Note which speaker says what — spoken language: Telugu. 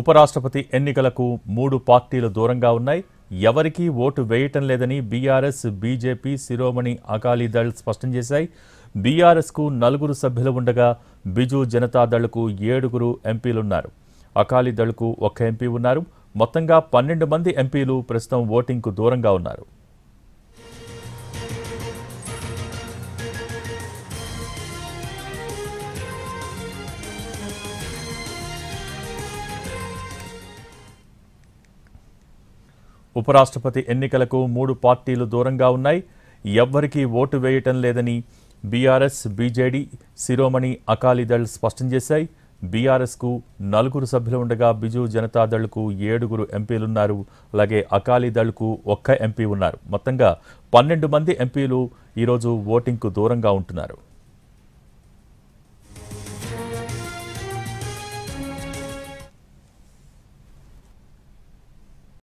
Speaker 1: ఉపరాష్ట్రపతి ఎన్నికలకు 3 పార్టీలు దూరంగా ఉన్నాయి. ఎవరికీ ఓటు వేయటం లేదని బీఆర్ఎస్, బీజేపీ, శిరోమణి అకాలీదళ్ స్పష్టం చేశాయి. బీఆర్ఎస్కు 4 సభ్యులు ఉండగా బిజు జనతాదళ్కు 7 ఎంపీలున్నారు. అకాలీదళ్కు 1 ఎంపీ ఉన్నారు. మొత్తంగా 12 మంది ఎంపీలు ప్రస్తుతం ఓటింగ్కు దూరంగా ఉన్నారు. ఉపరాష్ట్రపతి ఎన్నికలకు 3 పార్టీలు దూరంగా ఉన్నాయి. ఎవ్వరికీ ఓటు వేయటం లేదని బీఆర్ఎస్, బీజేడీ, శిరోమణి అకాలీదళ్ స్పష్టం చేశాయి. బీఆర్ఎస్కు 4 సభ్యులు ఉండగా బిజు జనతాదళ్కు 7 ఎంపీలున్నారు. అలాగే అకాలీదళ్కు 1 ఎంపీ ఉన్నారు. మొత్తంగా 12 మంది ఎంపీలు ఈరోజు ఓటింగ్కు దూరంగా ఉంటున్నారు.